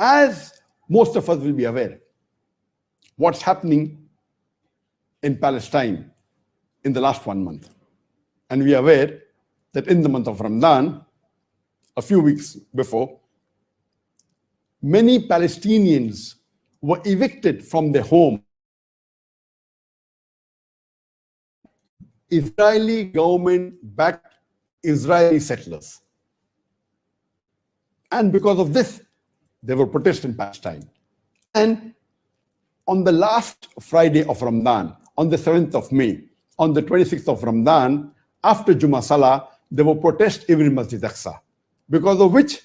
As most of us will be aware, what's happening in Palestine in the last 1 month. And we are aware that in the month of Ramadan, a few weeks before, many Palestinians were evicted from their home. Israeli government backed Israeli settlers. And because of this, there were protests in Palestine. And on the last Friday of Ramadan, on the 7th of May, on the 26th of Ramadan, after Jummah Salah, there were protests even in Masjid Aqsa. Because of which,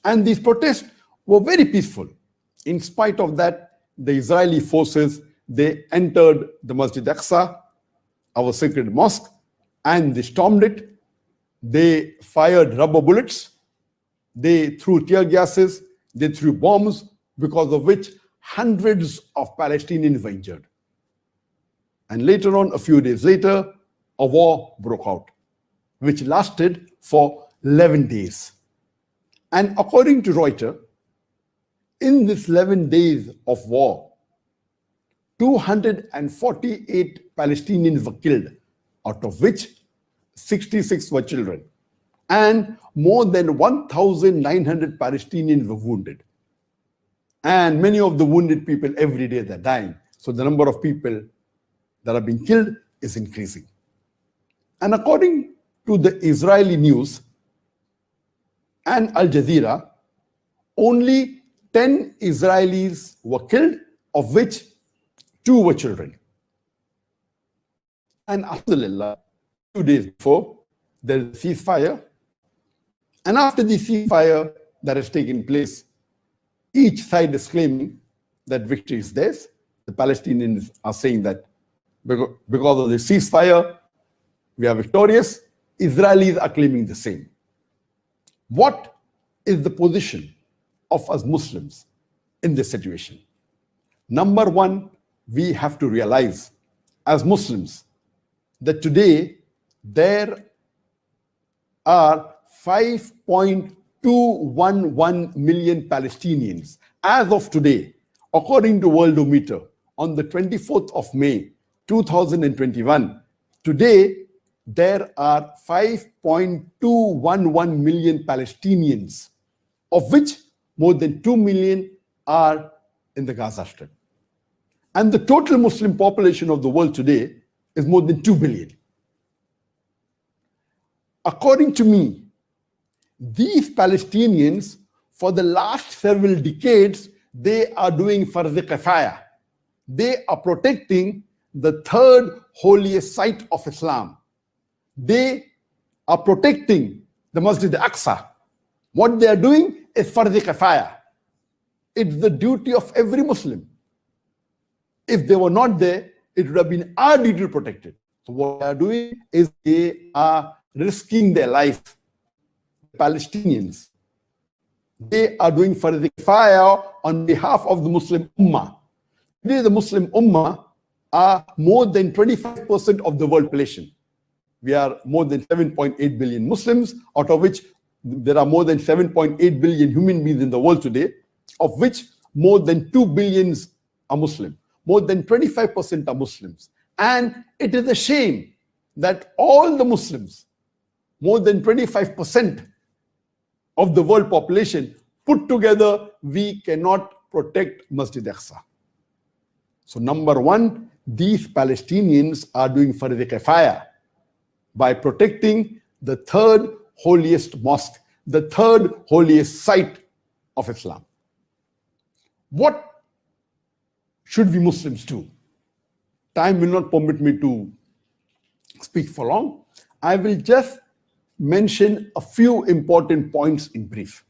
and these protests were very peaceful. In spite of that, the Israeli forces, they entered the Masjid Aqsa, our sacred mosque, and they stormed it. They fired rubber bullets. They threw tear gases. They threw bombs, because of which hundreds of Palestinians were injured. And later on, a few days later, a war broke out, which lasted for 11 days. And according to Reuters, in this 11 days of war, 248 Palestinians were killed, out of which 66 were children. And more than 1,900 Palestinians were wounded. And many of the wounded people, every day they're dying. So the number of people that are being killed is increasing. And according to the Israeli news and Al Jazeera, only 10 Israelis were killed, of which 2 were children. And alhamdulillah, 2 days before, there is a ceasefire. And after the ceasefire that has taken place, each side is claiming that victory is theirs. The Palestinians are saying that because of the ceasefire, we are victorious. Israelis are claiming the same. What is the position of us Muslims in this situation? Number one, we have to realize as Muslims that today there are 5.211 million Palestinians as of today, according to Worldometer, on the 24th of May 2021. Today there are 5.211 million Palestinians, of which more than 2 million are in the Gaza Strip. And the total Muslim population of the world today is more than 2 billion. According to me, these Palestinians, for the last several decades, they are doing fardh kifaya. They are protecting the third holiest site of Islam. They are protecting the Masjid Aqsa. What they are doing is fardh kifaya. It's the duty of every Muslim. If they were not there, it would have been our duty to protect it. So what they are doing is they are risking their life. Palestinians, they are doing fardh kifaya on behalf of the Muslim Ummah. Today the Muslim Ummah are more than 25% of the world population. We are more than 7.8 billion Muslims, out of which there are more than 7.8 billion human beings in the world today, of which more than 2 billions are Muslim. More than 25% are Muslims. And it is a shame that all the Muslims, more than 25% of the world population put together, we cannot protect Masjid Aqsa. So number one, these Palestinians are doing fardh kifaya by protecting the third holiest mosque, the third holiest site of Islam. What should we Muslims do? Time will not permit me to speak for long. I will just mention a few important points in brief.